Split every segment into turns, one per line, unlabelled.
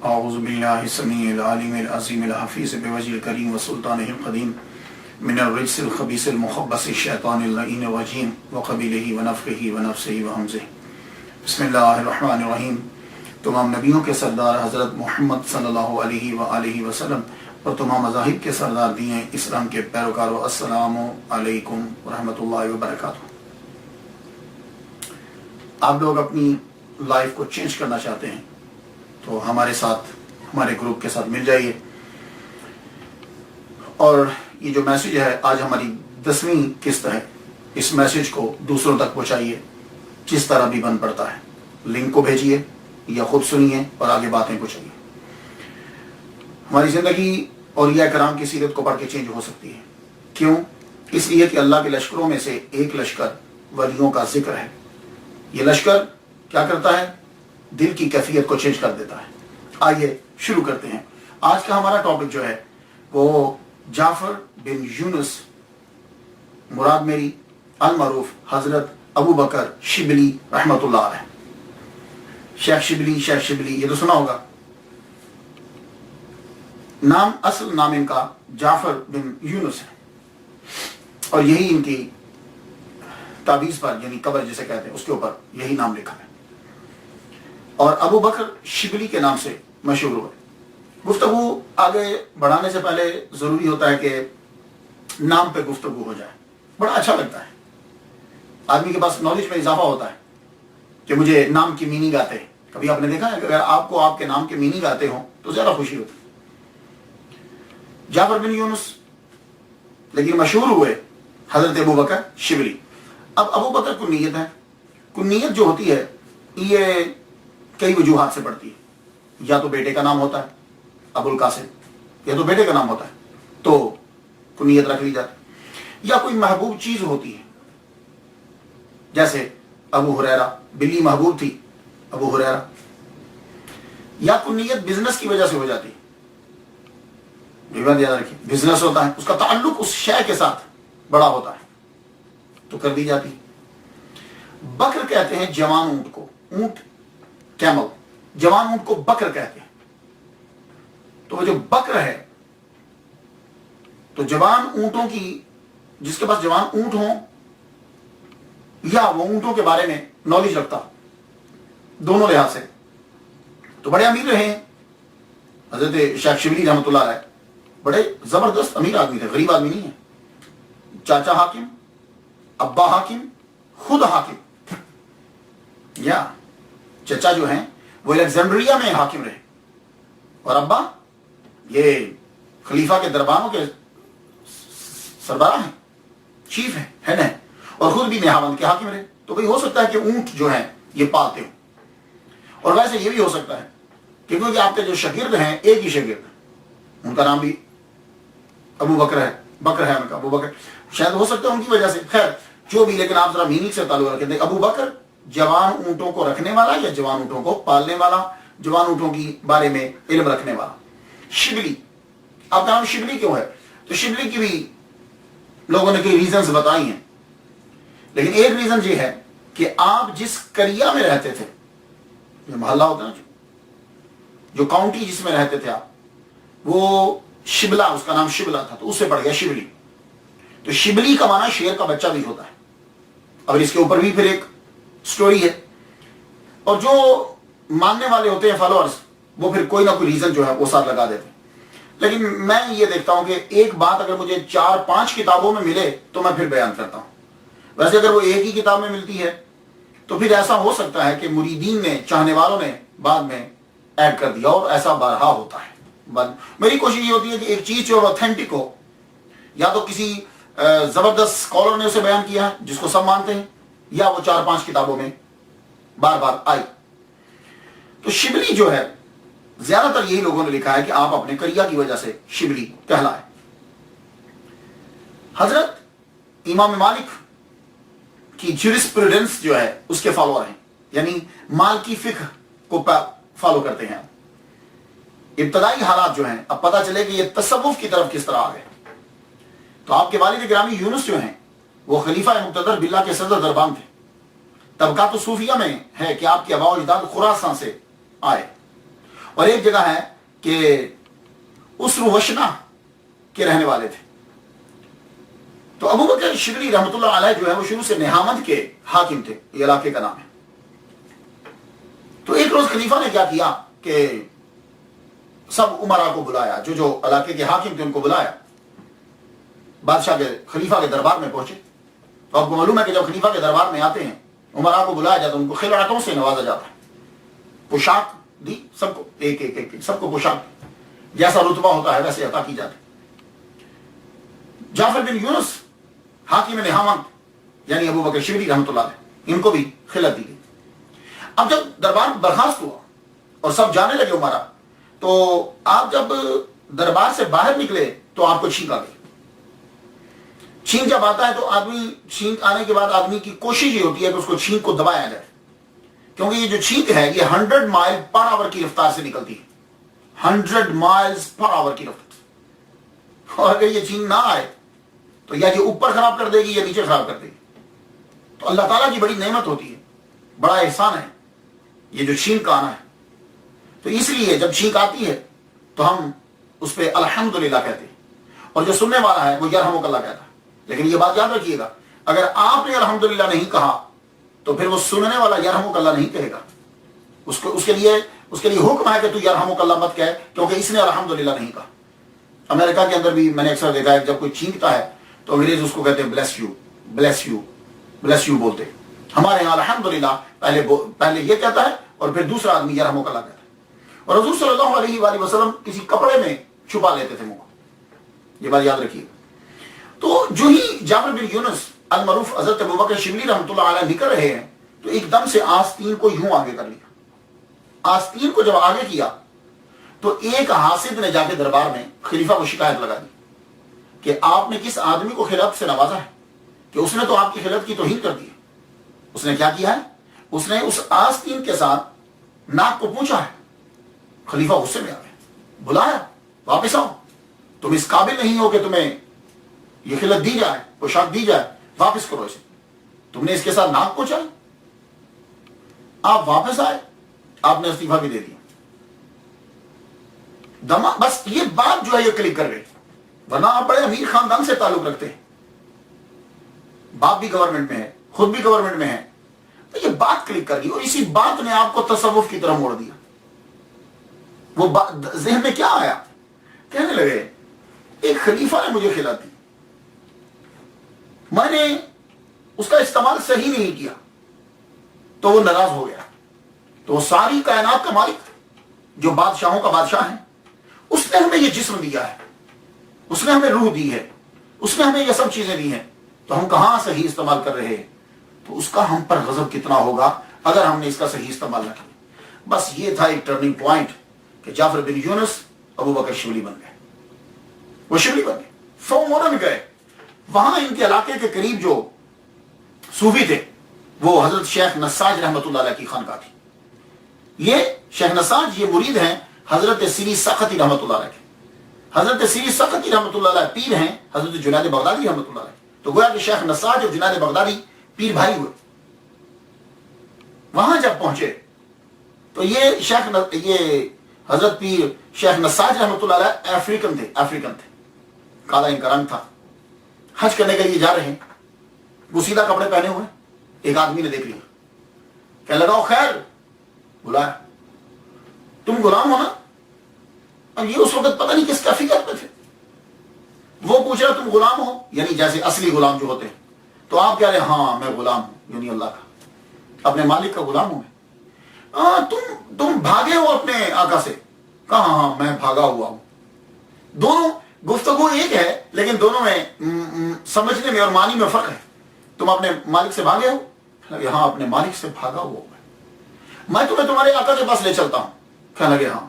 اعوذ باللہ السمیع العلیم العظیم الحفیظ بوجہ الکریم وسلطانہ القدیم من الرجس الخبیث المخبث الشیطان اللعین الرجیم وقبیلہ ونفخہ ونفثہ وہمزہ۔ بسم اللہ الرحمن الرحیم۔ تمام نبیوں کے سردار حضرت محمد صلی اللہ علیہ وآلہ وسلم اور تمام مذاہب کے سردار دین اسلام کے پیروکاروں، السلام علیکم ورحمۃ اللہ وبرکاتہ۔ آپ لوگ اپنی لائف کو چینج کرنا چاہتے ہیں تو ہمارے ساتھ، ہمارے گروپ کے ساتھ مل جائیے، اور یہ جو میسیج ہے آج ہماری 10ویں قسط ہے، اس میسیج کو دوسروں تک پہنچائیے جس طرح بھی بن پڑتا ہے۔ لنک کو بھیجیے یا خود سنیے اور آگے باتیں پوچھئیے۔ ہماری زندگی اولیاء کرام کی سیرت کو پڑھ کے چینج ہو سکتی ہے۔ کیوں؟ اس لیے کہ اللہ کے لشکروں میں سے ایک لشکر ولیوں کا ذکر ہے۔ یہ لشکر کیا کرتا ہے؟ دل کی کیفیت کو چینج کر دیتا ہے۔ آئیے شروع کرتے ہیں۔ آج کا ہمارا ٹاپک جو ہے وہ جعفر بن یونس، مراد میری المعروف حضرت ابو بکر شبلی رحمۃ اللہ علیہ۔ شیخ شبلی یہ تو سنا ہوگا۔ نام، اصل نام ان کا جعفر بن یونس ہے، اور یہی ان کی تعویذ پر، یعنی قبر جسے کہتے ہیں، اس کے اوپر یہی نام لکھا ہے، اور ابو بکر شبلی کے نام سے مشہور ہوئے۔ گفتگو آگے بڑھانے سے پہلے ضروری ہوتا ہے کہ نام پہ گفتگو ہو جائے، بڑا اچھا لگتا ہے، آدمی کے پاس نالج میں اضافہ ہوتا ہے کہ مجھے نام کی میننگ آتے ہیں۔ کبھی آپ نے دیکھا ہے کہ اگر آپ کو آپ کے نام کے میننگ آتے ہوں تو زیادہ خوشی ہوتی ہے۔ جعفر بن یونس لیکن مشہور ہوئے حضرت ابو بکر شبلی۔ اب ابو بکر کنیت ہے۔ کنیت جو ہوتی ہے یہ کئی وجوہات سے پڑتی ہے۔ یا تو بیٹے کا نام ہوتا ہے ابو القاسم، یا تو بیٹے کا نام ہوتا ہے تو کنیت رکھ لی جاتی، یا کوئی محبوب چیز ہوتی ہے، جیسے ابو ہریرہ، بلی محبوب تھی ابو ہریرہ، یا کنیت بزنس کی وجہ سے ہو جاتی ہے۔ یہ بات یاد رکھیے، بزنس ہوتا ہے، اس کا تعلق اس شے کے ساتھ بڑا ہوتا ہے تو کر دی جاتی۔ بکر کہتے ہیں جوان اونٹ کو، اونٹ کیمل، جوان اونٹ کو بکر کہتے ہیں۔ تو وہ جو بکر ہے، تو جوان اونٹوں کی، جس کے پاس جوان اونٹ ہوں یا وہ اونٹوں کے بارے میں نالج رکھتا، دونوں لحاظ سے تو بڑے امیر رہے ہیں۔ حضرت شیخ شبلی رحمۃ اللہ علیہ بڑے زبردست امیر آدمی تھے، غریب آدمی نہیں ہے۔ چاچا حاکم، ابا حاکم، خود حاکم، یا چچا جو ہیں وہ الیگزینڈریا میں حاکم رہے، اور ابا یہ خلیفہ کے درباروں کے سربراہ ہیں، چیف ہیں، ہیڈ ہیں، اور خود بھی نہاوند کے حاکم رہے۔ تو بھئی ہو سکتا ہے کہ اونٹ جو ہیں یہ پالتے ہوں، اور ویسے یہ بھی ہو سکتا ہے کہ کیونکہ آپ کے جو شاگرد ہیں ایک ہی شاگرد، ان کا نام بھی ابو بکر ہے، بکر ہے ان کا، ابو بکر، شاید ہو سکتا ہے ان کی وجہ سے، خیر جو بھی، لیکن آپ ذرا میننگ سے تعلق رکھیں دیں۔ ابو بکر جوان اونٹوں کو رکھنے والا یا جوان اونٹوں کو پالنے والا، جوان اونٹوں کی بارے میں علم رکھنے والا۔ شبلی، آپ کا نام شبلی کیوں ہے؟ تو شبلی کی بھی لوگوں نے کئی ریزنز بتائی ہیں، لیکن ایک ریزن یہ ہے کہ آپ جس کریا میں رہتے تھے، یہ محلہ ہوتا ہے جو کاؤنٹی جس میں رہتے تھے آپ، وہ شبلہ، اس کا نام شبلہ تھا، تو اس سے پڑ گیا شبلی۔ تو شبلی کا معنی شیر کا بچہ بھی ہوتا ہے، اور اس کے اوپر بھی پھر ایک سٹوری ہے، اور جو ماننے والے ہوتے ہیں فالوورز، وہ پھر کوئی نہ کوئی ریزن جو ہے وہ ساتھ لگا دیتے ہیں۔ لیکن میں یہ دیکھتا ہوں کہ ایک بات اگر مجھے 4-5 کتابوں میں ملے تو میں پھر بیان کرتا ہوں۔ ویسے اگر وہ ایک ہی کتاب میں ملتی ہے تو پھر ایسا ہو سکتا ہے کہ مریدین نے، چاہنے والوں نے بعد میں ایڈ کر دیا، اور ایسا بارہا ہوتا ہے۔ میری کوشش یہ ہوتی ہے کہ ایک چیز جو اوتھینٹک ہو، یا تو کسی زبردست اسکالر نے اسے بیان کیا ہے جس کو سب مانتے ہیں، یا وہ 4-5 کتابوں میں بار بار آئی۔ تو شبلی جو ہے، زیادہ تر یہی لوگوں نے لکھا ہے کہ آپ اپنے کریا کی وجہ سے شبلی کہلائے۔ حضرت امام مالک کی جورسپروڈنس جو ہے اس کے فالوور ہیں، یعنی مال کی فقہ کو فالو کرتے ہیں۔ ابتدائی حالات جو ہیں، اب پتہ چلے کہ یہ تصوف کی طرف کس طرح آ گئے۔ تو آپ کے والد گرامی یونس جو ہیں وہ خلیفہ مقتدر باللہ کے صدر دربان تھے۔ طبقات صوفیہ میں ہے کہ آپ کے آباء و اجداد خراسان سے آئے، اور ایک جگہ ہے کہ اسر وشنا کے رہنے والے تھے. تو ابو بکر شبلی رحمۃ اللہ علیہ جو ہے وہ شروع سے نہامند کے حاکم تھے، یہ علاقے کا نام ہے. تو ایک روز خلیفہ نے کیا کیا کہ سب امراء کو بلایا، جو علاقے کے حاکم تھے ان کو بلایا، بادشاہ کے خلیفہ کے دربار میں پہنچے. تو آپ کو معلوم ہے کہ جب خلیفہ کے دربار میں آتے ہیں امراء کو بلایا جاتا ہے، ان کو خلعتوں سے نوازا جاتا ہے، پوشاک دی سب کو، ایک ایک ایک سب کو پوشاک جیسا رتبہ ہوتا ہے ویسے عطا کی جاتی. جعفر بن یونس حاکم نہامند یعنی ابو بکر شبلی رحمۃ اللہ علیہ، ان کو بھی خلعت دی گئی. اب جب دربار برخاست ہوا اور سب جانے لگے امراء، تو آپ جب دربار سے باہر نکلے تو آپ کو چھینک آ گئی. چھینک جب آتا ہے تو آدمی، چھینک آنے کے بعد آدمی کی کوشش یہ ہوتی ہے کہ اس کو چھینک کو دبایا جائے، کیونکہ یہ جو چھینک ہے یہ 100 مائل پر آور کی رفتار سے نکلتی ہے. 100 مائلز پر آور کی رفتار، اور اگر یہ چھینک نہ آئے تو یا یہ اوپر خراب کر دے گی یا نیچے خراب کر دے گی. تو اللہ تعالیٰ کی بڑی نعمت ہوتی ہے، بڑا احسان ہے یہ جو چھینک کا آنا ہے. تو اس لیے جب چھینک آتی ہے تو ہم اس پہ الحمدللہ کہتے ہیں، اور جو سننے والا ہے وہ یرحمک اللہ کہتا ہے. لیکن یہ بات یاد رکھیے گا، اگر آپ نے الحمدللہ نہیں کہا تو پھر وہ سننے والا یرحمک اللہ نہیں کہے گا. اس کے لیے حکم ہے کہ تو یرحمک اللہ مت کہے، کیونکہ اس نے الحمدللہ نہیں کہا. امریکہ کے اندر بھی میں نے اکثر دیکھا ہے جب کوئی چھینکتا ہے تو انگریز اس کو کہتے ہیں bless you, bless you, bless you بولتے. ہمارے یہاں الحمدللہ پہلے یہ کہتا ہے اور پھر دوسرا آدمی یرحمک اللہ کہتا ہے. اور حضور صلی اللہ علیہ وآلہ وسلم کسی کپڑے میں چھپا لیتے تھے منہ کو، یہ بات یاد رکھیے. تو جو ہی جعفر بن یونس المعروف حضرت ابو بکر شبلی رحمۃ اللہ علیہ نکل رہے ہیں تو ایک دم سے آستین کو یوں آگے کر لیا. آستین کو جب آگے کیا تو ایک حاسد نے جا کے دربار میں خلیفہ کو شکایت لگا دی کہ آپ نے کس آدمی کو خلعت سے نوازا ہے کہ اس نے تو آپ کی خلعت کی توہین کر دی ہے. اس نے کیا کیا ہے؟ اس نے اس آستین کے ساتھ ناک کو پوچھا ہے. خلیفہ غصے میں آ گئے، بلایا، واپس آؤ، تم اس قابل نہیں ہو کہ تمہیں یہ خلعت دی جائے، پوشاک دی جائے، واپس کرو اسے. تم نے اس کے ساتھ ناک پوچھا. آپ واپس آئے، آپ نے استعفیٰ بھی دے دیا. بس یہ بات جو ہے یہ کلک کر گئی، ورنہ آپ بڑے امیر خاندان سے تعلق رکھتے ہیں، باپ بھی گورنمنٹ میں ہے، خود بھی گورنمنٹ میں ہے. تو یہ بات کلک کر گئی اور اسی بات نے آپ کو تصوف کی طرف موڑ دیا. وہ ذہن میں کیا آیا؟ کہنے لگے ایک خلیفہ نے مجھے خلعت دی، میں نے اس کا استعمال صحیح نہیں کیا تو وہ ناراض ہو گیا. تو وہ ساری کائنات کا مالک جو بادشاہوں کا بادشاہ ہے، اس نے ہمیں یہ جسم دیا ہے، اس نے ہمیں روح دی ہے، اس نے ہمیں یہ سب چیزیں دی ہیں، تو ہم کہاں صحیح استعمال کر رہے ہیں؟ تو اس کا ہم پر غضب کتنا ہوگا اگر ہم نے اس کا صحیح استعمال نہ کیا. بس یہ تھا ایک ٹرننگ پوائنٹ کہ جعفر بن یونس ابو بکر شبلی بن گئے. وہ شبلی بن گئے، فوراً گئے. وہاں ان کے علاقے کے قریب جو صوفی تھے وہ حضرت شیخ نساج رحمۃ اللہ علیہ کی خانقاہ تھی. یہ شیخ نساج یہ مرید ہیں حضرت سری سختی رحمۃ اللہ علیہ کے. حضرت سری سختی رحمۃ اللہ علیہ پیر ہیں حضرت جنید بغدادی رحمۃ اللہ علیہ. تو گویا کہ شیخ نساج اور جنید بغدادی پیر بھائی ہوئے. وہاں جب پہنچے تو یہ حضرت پیر شیخ نساج رحمۃ اللہ علیہ افریقن تھے، کالا ان کا رنگ تھا. حج کرنے کے لیے جا رہے ہیں، بوسیدہ کپڑے پہنے ہوئے. ایک آدمی نے دیکھ لیا، کہنے لگا خیر، بلایا، تم غلام ہو نا؟ اب یہ اس وقت پتہ نہیں کس کا فکر پہ تھے. وہ پوچھ رہا تم غلام ہو، یعنی جیسے اصلی غلام جو ہوتے ہیں. تو آپ کہہ رہے ہاں میں غلام ہوں، یعنی اللہ کا، اپنے مالک کا غلام ہوں. تم بھاگے ہو اپنے آقا سے؟ کہا ہاں میں بھاگا ہوا ہوں. دونوں گفتگو ایک ہے لیکن دونوں میں سمجھنے میں اور معنی میں فرق ہے. تم اپنے مالک سے بھاگے ہو؟ ہاں اپنے مالک سے بھاگا ہوا ہوں. میں تمہیں تمہارے آقا کے پاس لے چلتا ہوں. کہنے لگے ہاں،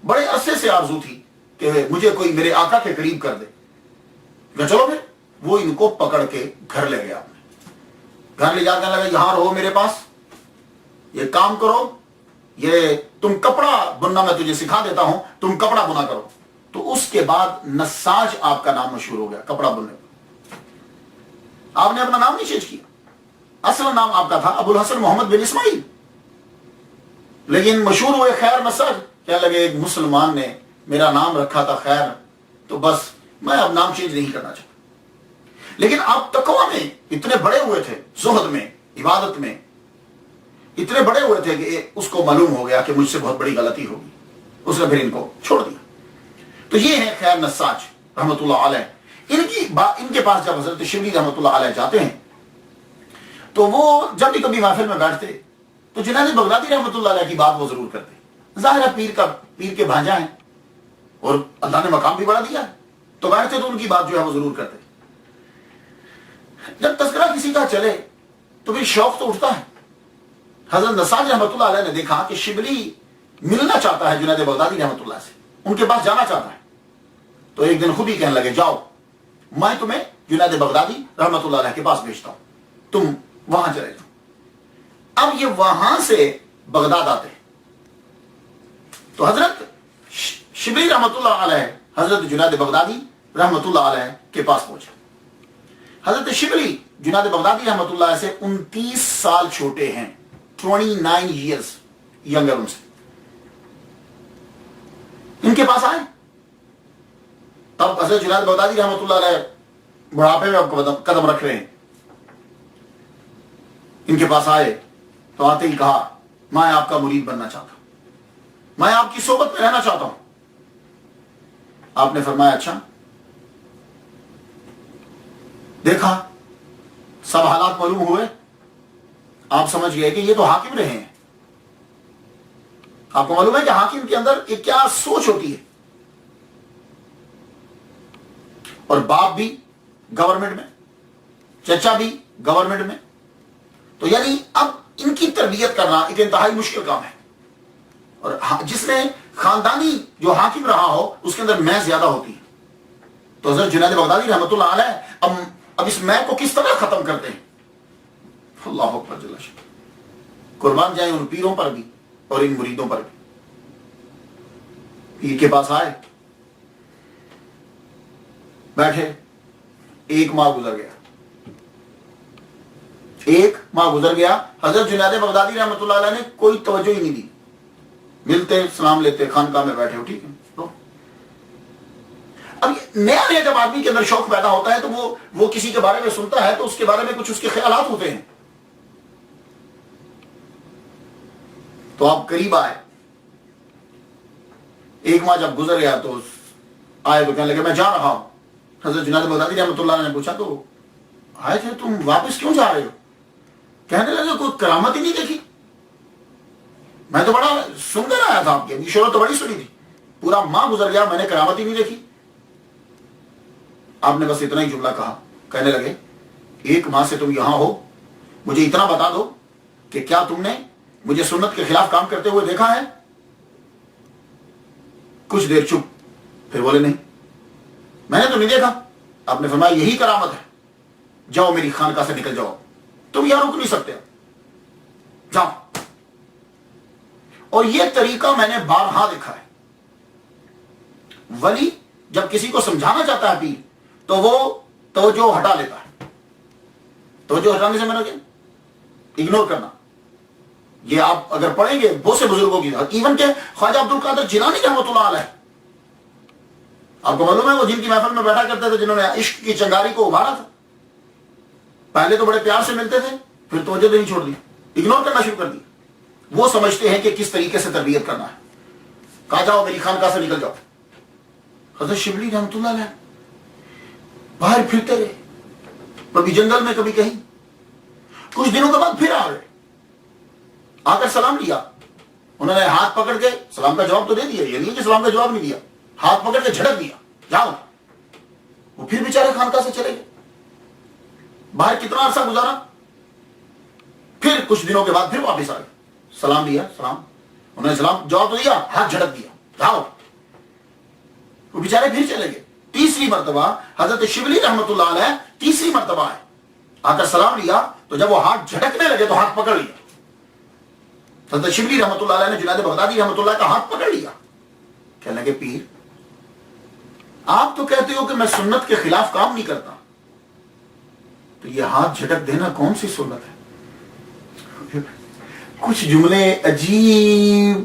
بڑے عرصے سے آرزو تھی کہ مجھے کوئی میرے آقا کے قریب کر دے. کہ چلو پھر. وہ ان کو پکڑ کے گھر لے گیا. گھر لے جا کر لگا یہاں رہو میرے پاس، یہ کام کرو، یہ تم کپڑا بننا میں تجھے سکھا دیتا ہوں، تم کپڑا بنا کرو. تو اس کے بعد نساج آپ کا نام مشہور ہو گیا کپڑا بننے پر. آپ نے اپنا نام نہیں چینج کیا، اصل نام آپ کا تھا ابو الحسن محمد بن اسماعیل، لیکن مشہور ہوئے خیر نساج. کہنے لگے ایک مسلمان نے میرا نام رکھا تھا خیر، تو بس میں اب نام چینج نہیں کرنا چاہتا. لیکن آپ تقویٰ میں اتنے بڑے ہوئے تھے، زہد میں، عبادت میں اتنے بڑے ہوئے تھے کہ اس کو معلوم ہو گیا کہ مجھ سے بہت بڑی غلطی ہوگی، اس نے پھر ان کو چھوڑ دیا. تو یہ ہے خیر نساج رحمۃ اللہ علیہ. ان کے پاس جب حضرت شبلی رحمۃ اللہ علیہ جاتے ہیں تو وہ جب بھی کبھی محفل میں بیٹھتے تو جنید بغدادی رحمۃ اللہ علیہ کی بات وہ ضرور کرتے. ظاہر ہے پیر کے بھانجا ہیں اور اللہ نے مقام بھی بڑا دیا ہے، تو بیٹھتے تو ان کی بات جو ہے وہ ضرور کرتے. جب تذکرہ کسی کا چلے تو پھر شوق تو اٹھتا ہے. حضرت نساج رحمۃ اللہ علیہ نے دیکھا کہ شبلی ملنا چاہتا ہے جنید بغدادی رحمۃ اللہ سے، ان کے پاس جانا چاہتا ہے. تو ایک دن خود ہی کہنے لگے جاؤ میں تمہیں جنید بغدادی رحمۃ اللہ علیہ کے پاس بھیجتا ہوں، تم وہاں چلے جاؤ. اب یہ وہاں سے بغداد آتے ہیں تو حضرت شبلی رحمۃ اللہ علیہ حضرت جنید بغدادی رحمۃ اللہ علیہ کے پاس پہنچے. حضرت شبلی جنید بغدادی رحمۃ اللہ علیہ سے 29 سال چھوٹے ہیں، 29 ایئرز ینگر ان سے. ان کے پاس آئے. اب حضرت جنید بغدادی رحمۃ اللہ علیہ بڑھاپے میں اب قدم رکھ رہے ہیں. ان کے پاس آئے تو آتے ہی کہا میں آپ کا مرید بننا چاہتا ہوں، میں آپ کی صحبت میں رہنا چاہتا ہوں. آپ نے فرمایا اچھا. دیکھا سب حالات معلوم ہوئے، آپ سمجھ گئے کہ یہ تو حاکم رہے ہیں. آپ کو معلوم ہے کہ حاکم کے اندر ایک کیا سوچ ہوتی ہے، اور باپ بھی گورنمنٹ میں، چچا بھی گورنمنٹ میں. تو یعنی اب ان کی تربیت کرنا ایک انتہائی مشکل کام ہے. اور جس میں خاندانی جو حاکم رہا ہو اس کے اندر میں زیادہ ہوتی ہے. تو حضرت جنید بغدادی رحمۃ اللہ علیہ اب اس میں کو کس طرح ختم کرتے ہیں. اللہ اکبر جل شانہ. قربان جائیں ان پیروں پر بھی اور ان مریدوں پر بھی. پیر کے پاس آئے، بیٹھے. 1 ماہ گزر گیا. 1 ماہ گزر گیا. حضرت جنید بغدادی رحمۃ اللہ علیہ نے کوئی توجہ ہی نہیں دی. ملتے سلام لیتے، خانقاہ میں بیٹھے ہو ٹھیک ہے. اب نیا جب آدمی کے اندر شوق پیدا ہوتا ہے تو وہ کسی کے بارے میں سنتا ہے تو اس کے بارے میں کچھ اس کے خیالات ہوتے ہیں. تو آپ قریب آئے. 1 ماہ جب گزر گیا تو آئے تو کہنے لگے میں جا رہا ہوں. حضرت جنید بغدادی رحمۃ اللہ علیہ نے پوچھا تو آئے تھے تم واپس کیوں جا رہے ہو؟ کہنے لگے کوئی کرامت ہی نہیں دیکھی. میں تو بڑا سن کر آیا تھا، آپ کی شہرت تو بڑی سنی تھی، پورا ماہ گزر گیا میں نے کرامت ہی نہیں دیکھی. آپ نے بس اتنا ہی جملہ کہا. کہنے لگے 1 ماہ سے تم یہاں ہو، مجھے اتنا بتا دو کہ کیا تم نے مجھے سنت کے خلاف کام کرتے ہوئے دیکھا ہے؟ کچھ دیر چپ، پھر بولے نہیں میں نے تو نہیں دیکھا. آپ نے فرمایا یہی کرامت ہے، جاؤ میری خانقاہ سے نکل جاؤ، تم یہاں رک نہیں سکتے، جاؤ. اور یہ طریقہ میں نے بارہا دیکھا ہے. ولی جب کسی کو سمجھانا چاہتا ہے پیر تو وہ توجہ ہٹا لیتا ہے. توجہ ہٹانے سے میں نے اگنور کرنا. یہ آپ اگر پڑھیں گے بہت سے بزرگوں کی، ایون کہ خواجہ عبد القادر جیلانی رحمۃ اللہ علیہ، آپ کو معلوم ہے وہ جن کی محفل میں بیٹھا کرتے تھے، جنہوں نے عشق کی چنگاری کو ابھارا تھا. پہلے تو بڑے پیار سے ملتے تھے، پھر توجہ دینی چھوڑ دی، اگنور کرنا شروع کر دی. وہ سمجھتے ہیں کہ کس طریقے سے تربیت کرنا ہے. کہا جاؤ میری خانقاہ سے نکل جاؤ. حضرت شبلی رحمۃ اللہ علیہ باہر پھرتے رہے، کبھی جنگل میں کبھی کہیں. کچھ دنوں کے بعد پھر آ گئے، آ کر سلام لیا. انہوں نے ہاتھ پکڑ کے سلام کا جواب تو دے دیا، یہ نہیں کہ سلام کا جواب نہیں دیا، ہاتھ پکڑ کے جھڑک دیا جاؤ. وہ پھر بیچارے خانقاہ سے چلے گئے. باہر کتنا عرصہ گزارا، پھر کچھ دنوں کے بعد پھر واپس آ گئے. سلام لیا، سلام، انہوں نے سلام جواب تو دیا، ہاتھ جھڑک دیا جاؤ. وہ بیچارے پھر چلے گئے. 3ری مرتبہ حضرت شبلی رحمۃ اللہ علیہ 3ری مرتبہ آئے، آ کر سلام لیا تو جب وہ ہاتھ جھٹکنے لگے تو ہاتھ پکڑ لیا. حضرت شبلی رحمۃ اللہ علیہ نے جنید بغدادی رحمۃ اللہ کا ہاتھ پکڑ لیا. کہنے لگے پیر آپ تو کہتے ہو کہ میں سنت کے خلاف کام نہیں کرتا، تو یہ ہاتھ جھٹک دینا کون سی سنت ہے؟ کچھ جملے عجیب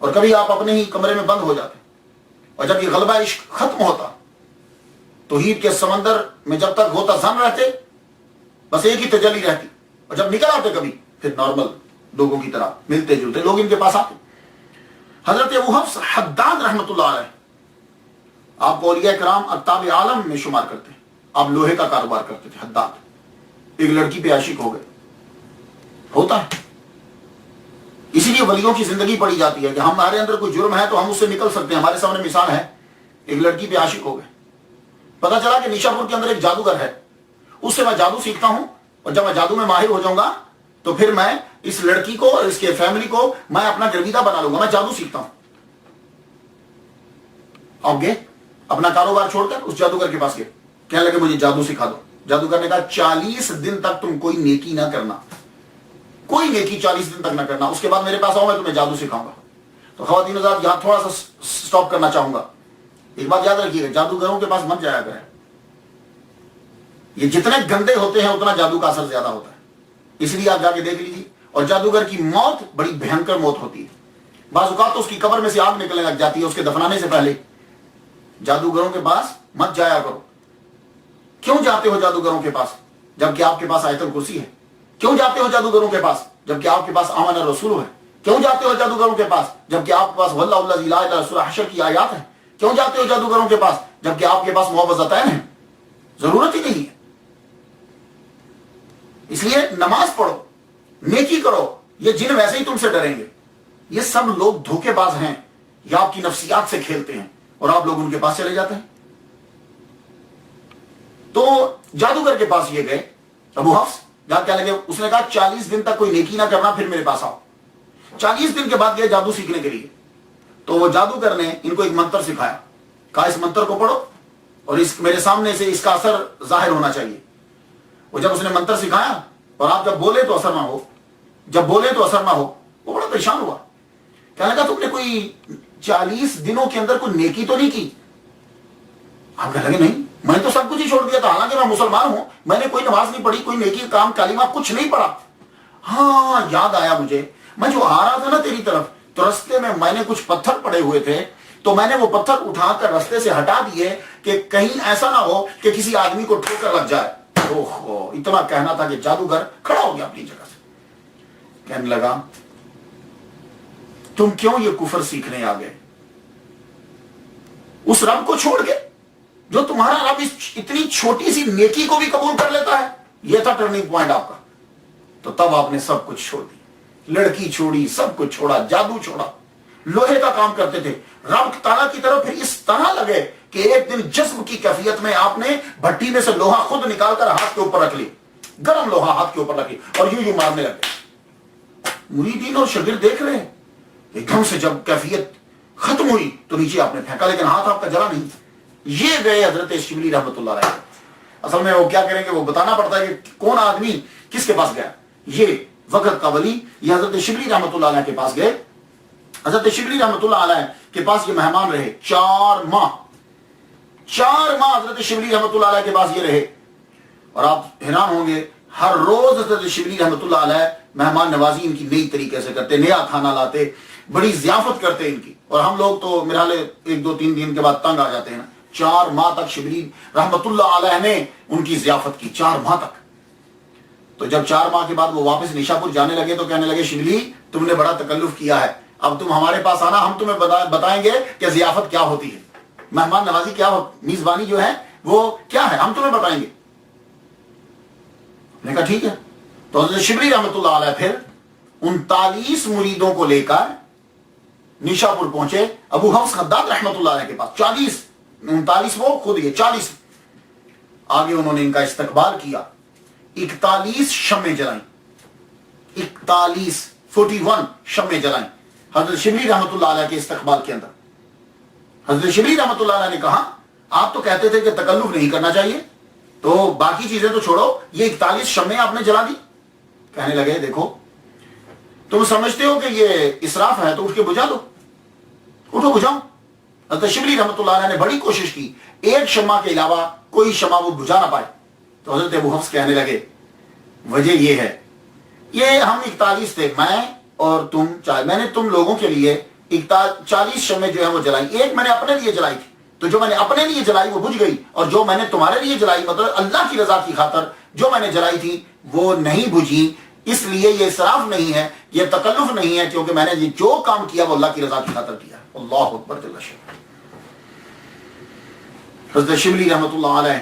اور کبھی آپ اپنے ہی کمرے میں بند ہو جاتے. اور جب یہ غلبہ عشق ختم ہوتا, توحید کے سمندر میں جب تک ہوتا زن رہتے, بس ایک ہی تجلی رہتی, اور جب نکل آتے کبھی پھر نارمل لوگوں کی طرح ملتے جلتے لوگ ان کے پاس آتے. حضرت ابو حفص حداد رحمۃ اللہ علیہ, آپ کو اولیاء کرام اقطاب عالم میں شمار کرتے ہیں. آپ لوہے کا کاروبار کرتے تھے. حداد ایک لڑکی پہ عاشق ہو گئے, ہوتا ہے. اسی لیے ولیوں کی زندگی پڑی جاتی ہے کہ ہمارے اندر کوئی جرم ہے تو ہم اس سے نکل سکتے ہیں. ہمارے سامنے مثال ہے, ایک لڑکی پہ عاشق ہو گئے, پتا چلا کہ نیشا پور کے اندر ایک جادوگر ہے, اس سے میں جادو سیکھتا ہوں, اور جب میں جادو میں ماہر ہو جاؤں گا تو پھر میں اس لڑکی کو اور اس کے فیملی کو میں اپنا گرویدہ بنا لوں گا. میں جادو سیکھتا ہوں. آپ گئے اپنا کاروبار چھوڑ کر اس جادوگر کے پاس گئے, کہنے لگے مجھے جادو سکھا دو. جادوگر نے کہا 40 دن تک تم کوئی نیکی نہ کرنا, کوئی نیکی 40 دن تک نہ کرنا, اس کے بعد میرے پاس آؤ, میں تمہیں جادو سکھاؤں گا. تو خواتین حضرات یہاں تھوڑا سا سٹاپ کرنا چاہوں گا. ایک بات یاد رکھیے گا, جادوگروں کے پاس مت جایا کریں. یہ جتنے گندے ہوتے ہیں اتنا جادو کا اثر زیادہ ہوتا ہے, اس لیے آپ جا کے دیکھ لیجیے. اور جادوگر کی موت بڑی بھینکر موت ہوتی ہے. بعض اوقات تو اس کی قبر میں سے آگ نکلنے لگ جاتی ہے اس کے دفنانے سے پہلے. جادوگروں کے پاس مت جایا کرو. کیوں جاتے ہو جادوگروں کے پاس جبکہ آپ کے پاس آیت الکرسی ہے؟ کیوں جاتے ہو جادوگروں کے پاس جبکہ آپ کے پاس آمن الرسول ہے؟ کیوں جاتے ہو جادوگروں کے پاس جبکہ آپ کے پاس واللہ الذی لا الہ الا هو سورہ حشر کی آیات ہیں؟ کیوں جاتے ہو جادوگروں کے پاس جبکہ آپ کے پاس معوذتین ہیں؟ ضرورت ہی نہیں ہے. اس لیے نماز پڑھو, نیکی کرو. یہ جن ویسے ہی تم سے ڈریں گے. یہ سب لوگ دھوکے باز ہیں, یا آپ کی نفسیات سے کھیلتے ہیں اور آپ لوگ ان کے پاس چلے جاتے ہیں. تو جادوگر کے پاس یہ گئے ابو حفص, جا کے لگے, اس نے کہا 40 دن تک کوئی نیکی نہ کرنا, پھر میرے پاس آؤ. 40 دن کے بعد گئے جادو سیکھنے کے لیے. تو وہ جادوگر نے ان کو ایک منتر سکھایا, کہا اس منتر کو پڑھو اور اس میرے سامنے سے اس کا اثر ظاہر ہونا چاہیے. وہ جب اس نے منتر سکھایا اور آپ جب بولے تو اثر نہ ہو, جب بولے تو اثر نہ ہو, وہ بڑا پریشان ہوا. کہنے لگا تم نے کوئی 40 دنوں کے اندر کوئی نیکی تو نہیں کی؟ آپ کہنے لگے نہیں, میں تو سب کچھ ہی چھوڑ دیا تھا, حالانکہ میں مسلمان ہوں, میں نے کوئی نماز نہیں پڑھی, کوئی نیکی کام کلمہ کچھ نہیں پڑھا. ہاں یاد آیا مجھے, میں جو آ رہا تھا نا تیری طرف تو رستے میں نے کچھ پتھر پڑے ہوئے تھے, تو میں نے وہ پتھر اٹھا کر رستے سے ہٹا دیے کہ کہیں ایسا نہ ہو کہ کسی آدمی کو ٹھوکر لگ جائے. اوہو, اتنا کہنا تھا کہ جادوگر کھڑا ہو گیا اپنی جگہ سے. کہنے لگا تم کیوں یہ کفر سیکھنے آ گئے اس رب کو چھوڑ کے جو تمہارا رب اتنی چھوٹی سی نیکی کو بھی قبول کر لیتا ہے؟ یہ تھا ٹرننگ پوائنٹ آپ کا. تو تب آپ نے سب کچھ چھوڑ دی, لڑکی چھوڑی, سب کچھ چھوڑا, جادو چھوڑا, لوہے کا کام کرتے تھے. رب تعالیٰ کی طرف پھر اس طرح لگے کہ ایک دن جذب کی کیفیت میں آپ نے بھٹی میں سے لوہا خود نکال کر ہاتھ کے اوپر رکھ لی, گرم لوہا ہاتھ کے اوپر رکھ لی, اور یوں مارنے لگے. مریدین اور شاگرد دیکھ رہے ہیں. ایک دم سے جب کیفیت ختم ہوئی تو نیچے آپ نے پھینکا, لیکن ہاتھ آپ کا جلا نہیں. یہ گئے حضرت شبلی رحمۃ اللہ علیہ. اصل میں وہ کیا کریں گے, وہ بتانا پڑتا ہے کہ کون آدمی کس کے پاس گیا. یہ وقت کا ولی یہ حضرت شبلی رحمۃ اللہ علیہ کے پاس گئے. حضرت شبلی رحمۃ اللہ علیہ کے پاس یہ مہمان رہے 4 ماہ. 4 ماہ حضرت شبلی رحمۃ اللہ علیہ کے پاس یہ رہے. اور آپ حیران ہوں گے, ہر روز حضرت شبلی رحمۃ اللہ علیہ مہمان نوازی ان کی نئی طریقے سے کرتے, نیا کھانا لاتے, بڑی ضیافت کرتے ان کی. اور ہم لوگ تو میرا 1-2-3 دن کے بعد تنگ آ جاتے ہیں نا. 4 ماہ تک شبلی رحمۃ اللہ علیہ نے ان کی ضیافت کی, 4 ماہ تک. تو جب 4 ماہ کے بعد وہ واپس نیشا پور جانے لگے تو کہنے لگے شبلی تم نے بڑا تکلف کیا ہے, اب تم ہمارے پاس آنا, ہم تمہیں بتائیں گے کہ ضیافت کیا ہوتی ہے, مہمان نوازی کیا ہو, میزبانی جو ہے وہ کیا ہے, ہم تمہیں بتائیں گے. میں نے کہا ٹھیک ہے. تو حضرت شبلی رحمۃ اللہ علیہ پھر 39 مریدوں کو لے کر نیشا پور پہنچے ابو حفص حداد رحمۃ اللہ علیہ کے پاس. 39 وہ خود یہ 40 آگے انہوں نے ان کا استقبال کیا. 41 شمیں جلائیں, 41 شمیں جلائیں حضرت شبلی رحمۃ اللہ علیہ کے استقبال کے اندر. حضرت شبلی رحمۃ اللہ علیہ نے کہا آپ تو کہتے تھے کہ تکلف نہیں کرنا چاہیے, تو باقی چیزیں تو چھوڑو, یہ 41 شمیں آپ نے جلا دی. کہنے لگے دیکھو تم سمجھتے ہو کہ یہ اسراف ہے تو اٹھ کے بجھا دو, اٹھو بجھاؤ. حضرت شبلی رحمۃ اللہ علیہ نے بڑی کوشش کی, ایک شمع کے علاوہ کوئی شمع وہ بجھا نہ پائے. تو حضرت ابو حفص کہنے لگے وجہ یہ ہے, یہ ہم 41 تھے, میں اور تم 4, میں نے تم لوگوں کے لیے 40 شمع جو ہے وہ جلائی. ایک میں نے اپنے لیے جلائی تھی, تو جو میں نے اپنے لیے جلائی وہ بجھ گئی, اور جو میں نے تمہارے لیے جلائی مطلب اللہ کی رضا کی خاطر جو میں نے جلائی تھی وہ نہیں بجھی. اس لیے یہ اسراف نہیں ہے, یہ تکلف نہیں ہے, کیونکہ میں نے یہ جو کام کیا وہ اللہ کی رضا کی خاطر کیا. اللہ اکبر جل شانہ. حضرت شبلی رحمۃ اللہ علیہ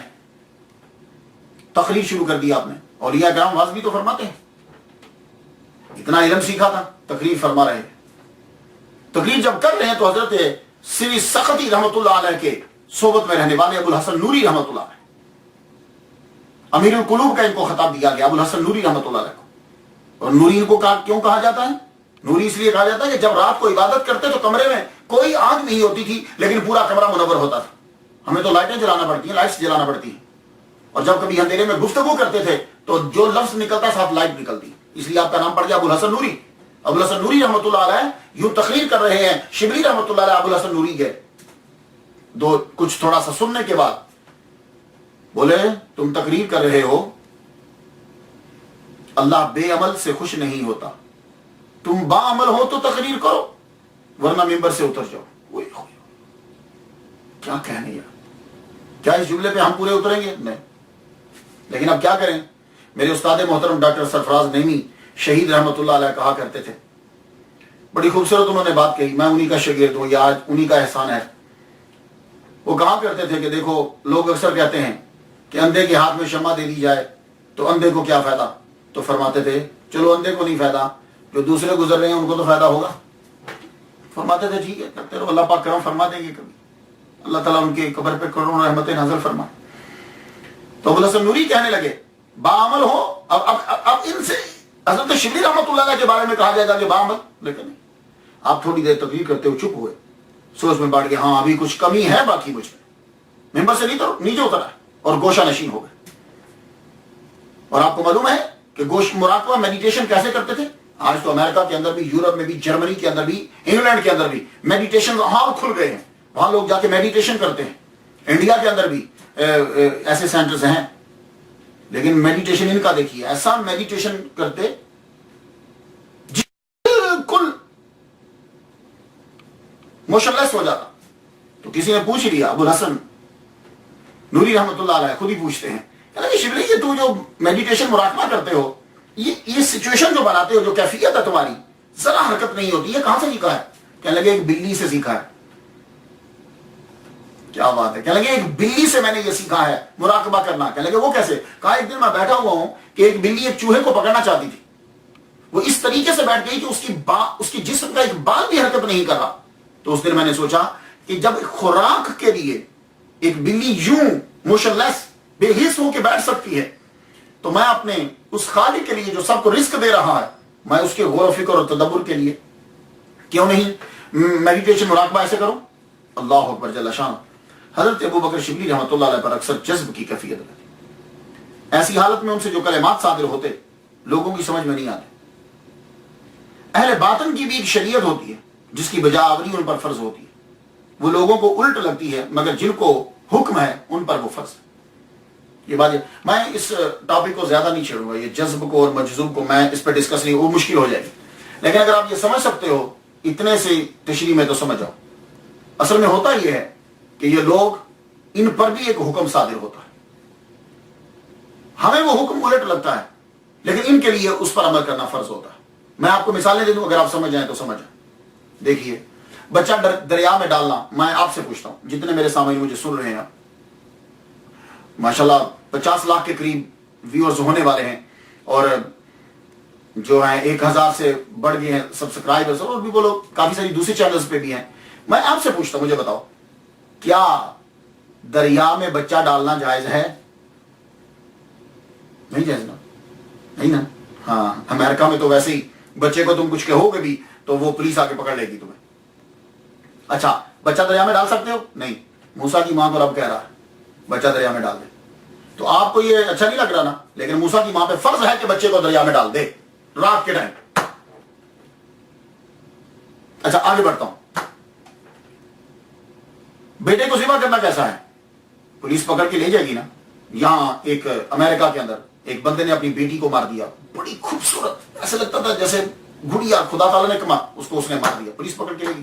تقریر شروع کر دی آپ نے. اولیاء کرام واعظ بھی تو فرماتے ہیں, اتنا علم سیکھا تھا, تقریر فرما رہے ہیں. تقریر جب کر رہے ہیں تو حضرت سری سختی رحمۃ اللہ علیہ کے صحبت میں رہنے والے ابو الحسن نوری رحمۃ اللہ علیہ, امیر القلوب کا ان کو خطاب دیا گیا, ابو الحسن نوری رحمۃ اللہ علیہ کو. اور نوری ان کو کیوں کہا جاتا ہے؟ نوری اس لیے کہا جاتا ہے کہ جب رات کو عبادت کرتے تو کمرے میں کوئی آگ نہیں ہوتی تھی, لیکن پورا کمرہ منور ہوتا تھا. ہمیں تو لائٹیں جلانا پڑتی ہیں, لائٹس جلانا پڑتی ہیں, اور جب کبھی اندھیرے میں گفتگو کرتے تھے تو جو لفظ نکلتا ساتھ لائٹ نکلتی, اس لیے آپ کا نام پڑ گیا ابو الحسن نوری. ابو الحسن نوری رحمۃ اللہ علیہ یوں تقریر کر رہے ہیں, شبلی رحمۃ اللہ علیہ ابو الحسن نوری گئے, کچھ تھوڑا سا سننے کے بعد بولے تم تقریر کر رہے ہو, اللہ بے عمل سے خوش نہیں ہوتا, تم با عمل ہو تو تقریر کرو ورنہ ممبر سے اتر جاؤ. کیا کہنے یار, کیا اس جملے پہ ہم پورے اتریں گے؟ نہیں. لیکن اب کیا کریں, میرے استاد محترم ڈاکٹر سرفراز نعیمی شہید رحمۃ اللہ علیہ کہا کرتے تھے, بڑی خوبصورت انہوں نے بات کہی, میں انہی کا شاگرد ہوں, یا انہی کا احسان ہے. وہ کہا کرتے تھے کہ دیکھو لوگ اکثر کہتے ہیں کہ اندھے کے ہاتھ میں شمع دے دی جائے تو اندھے کو کیا فائدہ, تو فرماتے تھے چلو اندھے کو نہیں فائدہ, جو دوسرے گزر رہے ہیں ان کو تو فائدہ ہوگا. فرماتے تھے ٹھیک ہے کرتے رہو, اللہ پاک کرم فرما دیں گے, کبھی اللہ تعالیٰ ان کے قبر پہ کروڑوں رحمتیں نازل فرمائے. تو ابو الحسن نوری کہنے لگے باعمل ہو. اب ان سے حضرت شبلی رحمۃ اللہ علیہ کے بارے میں کہا جائے گا کہ باعمل, لیکن نہیں. آپ تھوڑی دیر تقریر کرتے ہوئے چپ ہوئے, سوچ میں بانٹ گئے ہاں ابھی کچھ کمی ہے باقی مجھ میں, ممبر سے نیچے اترا اور گوشہ نشین ہو گئے. اور آپ کو معلوم ہے کہ گوشت مراقبہ میڈیٹیشن کیسے کرتے تھے؟ آج تو امریکہ کے اندر بھی, یورپ میں بھی, جرمنی کے اندر بھی, انگلینڈ کے اندر بھی میڈیٹیشن ہال کھل گئے ہیں, وہاں لوگ جا کے میڈیٹیشن کرتے ہیں. انڈیا کے اندر بھی ایسے سینٹرز ہیں, لیکن میڈیٹیشن ان کا دیکھیے, ایسا میڈیٹیشن کرتے بالکل موشنلیس ہو جاتا. تو کسی نے پوچھ لیا, ابو الحسن نوری رحمۃ اللہ علیہ خود ہی پوچھتے ہیں, کہ شبلی یہ تو جو میڈیٹیشن مراقبہ کرتے ہو, یہ سچویشن جو بناتے ہو, جو کیفیت ہے تمہاری, ذرا حرکت نہیں ہوتی, یہ کہاں سے سیکھا ہے؟ کہنے لگے ایک بلی سے سیکھا ہے. کیا بات ہے, کہنے لگے ایک بلی سے میں نے یہ سیکھا ہے مراقبہ کرنا. کہنے لگے وہ کیسے؟ کہا ایک دن میں بیٹھا ہوا ہوں کہ ایک بلی ایک چوہے کو پکڑنا چاہتی تھی, وہ اس طریقے سے بیٹھ گئی کہ اس کی جسم کا ایک بال بھی حرکت نہیں کر رہا. تو اس دن میں نے سوچا کہ جب خوراک کے لیے ایک بلی یوں موشن لیس بے حس ہو کے بیٹھ سکتی ہے, تو میں اپنے اس خالق کے لیے جو سب کو رزق دے رہا ہے, میں اس کے غور و فکر اور تدبر کے لیے کیوں نہیں میڈیٹیشن مراقبہ ایسے کروں. اللہ اکبر جل شانہ. حضرت ابو بکر شبلی رحمۃ اللہ علیہ پر اکثر جذب کی کیفیت رہتی. ایسی حالت میں ان سے جو کلمات صادر ہوتے لوگوں کی سمجھ میں نہیں آتے. اہل باطن کی بھی ایک شریعت ہوتی ہے جس کی بجا آوری ان پر فرض ہوتی ہے, وہ لوگوں کو الٹ لگتی ہے, مگر جن کو حکم ہے ان پر وہ فرض ہے. یہ بات میں اس ٹاپک کو زیادہ نہیں چھیڑوں گا, یہ جذب کو اور مجذوب کو میں اس پہ ڈسکس نہیں, وہ مشکل ہو جائے گی. لیکن اگر آپ یہ سمجھ سکتے ہو اتنے سے تشریح میں تو سمجھ جاؤ. اصل میں ہوتا یہ ہے کہ یہ لوگ, ان پر بھی ایک حکم صادر ہوتا ہے, ہمیں وہ حکم الٹ لگتا ہے, لیکن ان کے لیے اس پر عمل کرنا فرض ہوتا ہے. میں آپ کو مثالیں دے دوں, اگر آپ سمجھ جائیں تو سمجھ جائیں. دیکھیے بچہ دریا میں ڈالنا, میں آپ سے پوچھتا ہوں, جتنے میرے سامنے مجھے سن رہے ہیں, ماشاءاللہ 50 لاکھ کے قریب ویورز ہونے والے ہیں, اور جو ہیں 1000 سے بڑھ گئے ہیں سبسکرائبرز, اور بھی وہ لوگ کافی ساری دوسری چینلز پہ بھی ہیں. میں آپ سے پوچھتا ہوں, مجھے بتاؤ کیا دریا میں بچہ ڈالنا جائز ہے؟ نہیں جائز نا, نہیں نا. ہاں امریکہ میں تو ویسے ہی بچے کو تم کچھ کہو گے بھی تو وہ پولیس آ کے پکڑ لے گی تمہیں. اچھا بچہ دریا میں ڈال سکتے ہو؟ نہیں. موسیٰ کی ماں کو رب کہہ رہا ہے بچہ دریا میں ڈال دے, تو آپ کو یہ اچھا نہیں لگ رہا نا, لیکن موسیٰ کی ماں پہ فرض ہے کہ بچے کو دریا میں ڈال دے رات کے ٹائم. اچھا آگے بڑھتا ہوں. بیٹے کو ذبح کرنا کیسا ہے؟ پولیس پکڑ کے لے جائے گی نا. یہاں ایک امریکہ کے اندر ایک بندے نے اپنی بیٹی کو مار دیا, بڑی خوبصورت, ایسا لگتا تھا جیسے گڑیا, خدا تعالیٰ نے کما, اس کو اس نے مار دیا, پولیس پکڑ کے لے گی.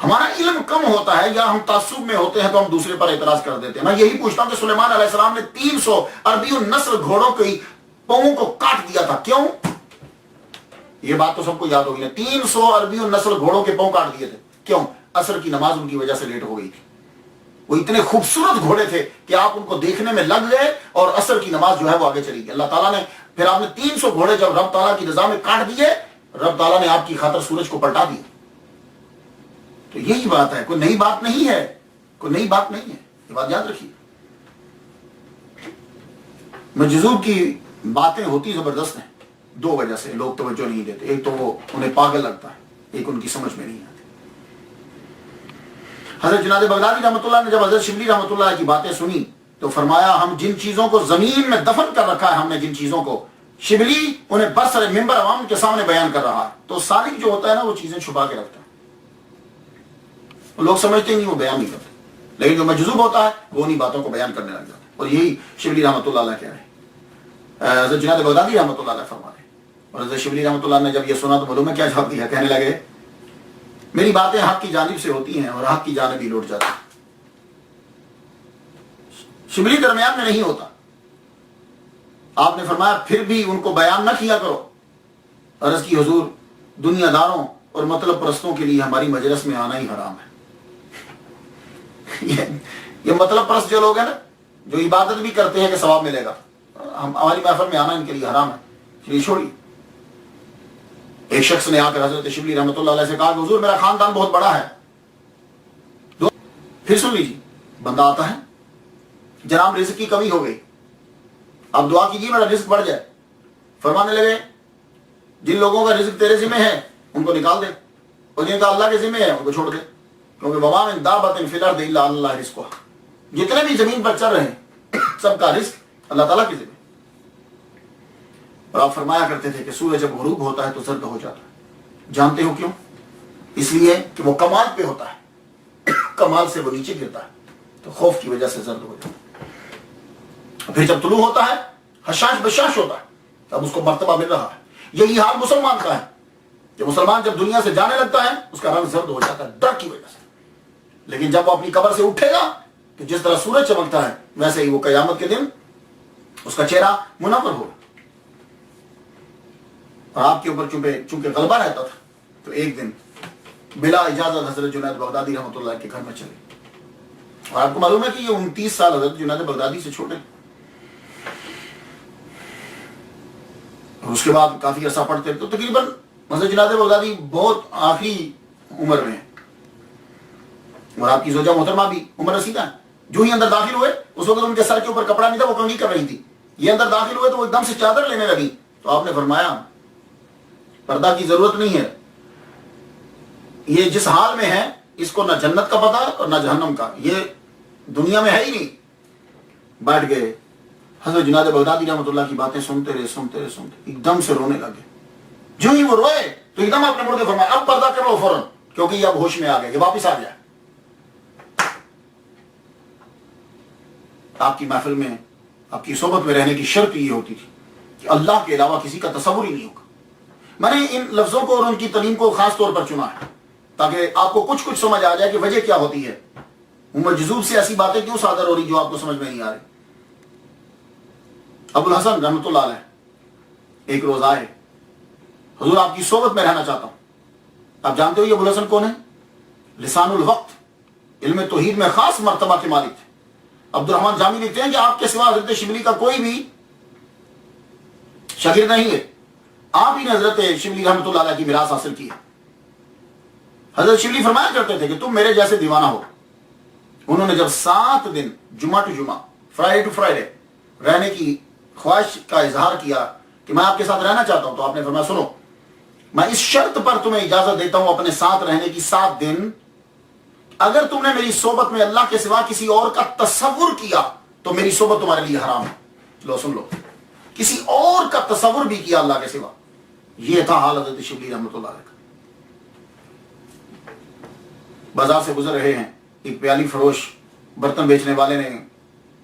ہمارا علم کم ہوتا ہے یا ہم تعصب میں ہوتے ہیں تو ہم دوسرے پر اعتراض کر دیتے ہیں. میں یہی پوچھتا ہوں کہ سلیمان علیہ السلام نے 300 عربی النسل گھوڑوں کی پاؤں کو کاٹ دیا تھا, کیوں؟ یہ بات تو سب کو یاد ہوگی نا. 300 عربی النسل گھوڑوں کے پاؤں کاٹ دیے تھے, کیوں؟ عصر کی نماز ان کی وجہ سے لیٹ ہو گئی تھی. وہ اتنے خوبصورت گھوڑے تھے کہ آپ ان کو دیکھنے میں لگ گئے اور عصر کی نماز جو ہے وہ آگے چلی گئی. اللہ تعالیٰ نے پھر آپ نے 300 گھوڑے جب رب تعالیٰ کی رضا میں کاٹ دیے, رب تعالیٰ نے آپ کی خاطر سورج کو پلٹا دیا. تو یہی بات ہے, کوئی نئی بات نہیں ہے, کوئی نئی بات نہیں ہے, یہ بات یاد رکھیے. مجذوب کی باتیں ہوتی زبردست ہیں, 2 وجہ سے لوگ توجہ نہیں دیتے. ایک تو وہ انہیں پاگل لگتا ہے, ایک ان کی سمجھ میں نہیں آتی. حضرت جنید بغدادی رحمۃ اللہ نے جب حضرت شبلی رحمۃ اللہ کی باتیں سنی تو فرمایا ہم جن چیزوں کو زمین میں دفن کر رکھا ہے, ہم نے جن چیزوں کو, شبلی انہیں برسر ممبر عوام کے سامنے بیان کر رہا ہے. تو سالک جو ہوتا ہے نا وہ چیزیں چھپا کے رکھتا ہے, لوگ سمجھتے نہیں, وہ بیان نہیں کرتے. لیکن جو مجذوب ہوتا ہے وہ انہیں باتوں کو بیان کرنے لگ جاتا ہے. اور یہی شبلی رحمۃ اللہ علیہ کہہ رہے ہیں, حضرت جنید بغدادی رحمۃ اللہ علیہ فرما رہے ہیں. اور حضرت شبلی رحمۃ اللہ نے جب یہ سنا تو معلوم ہے کیا جواب دیا, کہنے لگے میری باتیں حق کی جانب سے ہوتی ہیں اور حق کی جانب ہی لوٹ جاتی. شبلی درمیان میں نہیں ہوتا. آپ نے فرمایا پھر بھی ان کو بیان نہ کیا کرو. عرض کی حضور دنیا داروں اور مطلب پرستوں کے لیے ہماری مجلس میں آنا ہی حرام ہے. یہ مطلب پرست جو لوگ ہیں نا, جو عبادت بھی کرتے ہیں کہ ثواب ملے گا, ہماری محفل میں آنا ان کے لیے حرام ہے, چلیے چھوڑیے. ایک شخص نے آ کر حضرت شبلی رحمۃ اللہ علیہ سے کہا کہ حضور میرا خاندان بہت بڑا ہے. پھر سن لیجیے, بندہ آتا ہے, جناب رزق کی کمی ہو گئی, اب دعا کیجیے میرا رزق بڑھ جائے. فرمانے لگے جن لوگوں کا رزق تیرے ذمہ ہے ان کو نکال دے, اور جن کا اللہ کے ذمہ ہے ان کو چھوڑ دے, کیونکہ وما من دابۃ فی الارض الا علی اللہ رزقها, جتنے بھی زمین پر چل رہے ہیں سب کا رزق اللہ تعالیٰ کے ذمہ. اور آپ فرمایا کرتے تھے کہ سورج جب غروب ہوتا ہے تو زرد ہو جاتا ہے. جانتے ہو کیوں؟ اس لیے کہ وہ کمال پہ ہوتا ہے, کمال سے وہ نیچے گرتا ہے تو خوف کی وجہ سے زرد ہو جاتا ہے. پھر جب طلوع ہوتا ہے حشاش بشاش ہوتا ہے, اب اس کو مرتبہ مل رہا ہے. یہی حال مسلمان کا ہے کہ مسلمان جب دنیا سے جانے لگتا ہے اس کا رنگ زرد ہو جاتا ہے ڈر کی وجہ سے. لیکن جب وہ اپنی قبر سے اٹھے گا تو جس طرح سورج چمکتا ہے ویسے ہی وہ قیامت کے دن اس کا چہرہ منور ہوگا. اور آپ کے اوپر چونکہ غلبہ رہتا تھا تو ایک دن بلا اجازت حضرت جنید بغدادی رحمۃ اللہ کے گھر میں چلے. اور آپ کو معلوم ہے کہ یہ 29 سال حضرت جنید بغدادی سے چھوٹے, اور اس کے بعد کافی عرصہ پڑھتے تو تقریباً حضرت جنید بغدادی بہت آخری عمر میں, اور آپ کی زوجہ محترمہ بھی عمر رسیدہ ہے. جو ہی اندر داخل ہوئے اس وقت ان کے سر کے اوپر کپڑا نہیں تھا, وہ کنگھی کر رہی تھی. یہ اندر داخل ہوئے تو وہ ایک دم سے چادر لینے لگی, تو آپ نے فرمایا پردہ کی ضرورت نہیں ہے, یہ جس حال میں ہے اس کو نہ جنت کا پتہ اور نہ جہنم کا, یہ دنیا میں ہے ہی نہیں. بیٹھ گئے. حضرت جنید بغدادی رحمۃ اللہ کی باتیں سنتے رہے ایک دم سے رونے لگے. جو ہی وہ روئے تو ایک دم آپ نے مڑ کے فرمایا اب پردہ کر لو فوراً, کیونکہ یہ اب ہوش میں آ گیا, یہ واپس آ گیا. آپ کی محفل میں آپ کی صحبت میں رہنے کی شرط یہ ہوتی تھی کہ اللہ کے علاوہ کسی کا تصور ہی نہیں ہوگا. میں نے ان لفظوں کو اور ان کی تعلیم کو خاص طور پر چنا ہے تاکہ آپ کو کچھ سمجھ آ جائے کہ وجہ کیا ہوتی ہے, مجذوب سے ایسی باتیں کیوں صادر ہو رہی جو آپ کو سمجھ میں نہیں آ رہی. ابو الحسن رحمۃ اللہ علیہ ایک روز آئے, حضور آپ کی صحبت میں رہنا چاہتا ہوں. آپ جانتے ہو یہ ابو الحسن کون ہے؟ لسان الوقت, علم توحید میں خاص مرتبہ کے مالک تھے. عبد الرحمن جامی لکھتے ہیں کہ آپ کے سوا حضرت شبلی کا کوئی بھی شاگرد نہیں ہے, آپ ہی نے حضرت شبلی رحمۃ اللہ علیہ کی میراث حاصل کی ہے. حضرت شبلی فرمایا کرتے تھے کہ تم میرے جیسے دیوانہ ہو. انہوں نے جب 7 دن جمعہ ٹو جمعہ فرائیڈے ٹو فرائیڈے رہنے کی خواہش کا اظہار کیا کہ میں آپ کے ساتھ رہنا چاہتا ہوں, تو آپ نے فرمایا سنو میں اس شرط پر تمہیں اجازت دیتا ہوں اپنے ساتھ رہنے کی 7 دن, اگر تم نے میری صحبت میں اللہ کے سوا کسی اور کا تصور کیا تو میری صحبت تمہارے لیے حرام ہے. لو سن لو, کسی اور کا تصور بھی کیا اللہ کے سوا. یہ تھا حال حضرت شبلی رحمۃ اللہ علیہ کا. بازار سے گزر رہے ہیں, ایک پیالی فروش برتن بیچنے والے نے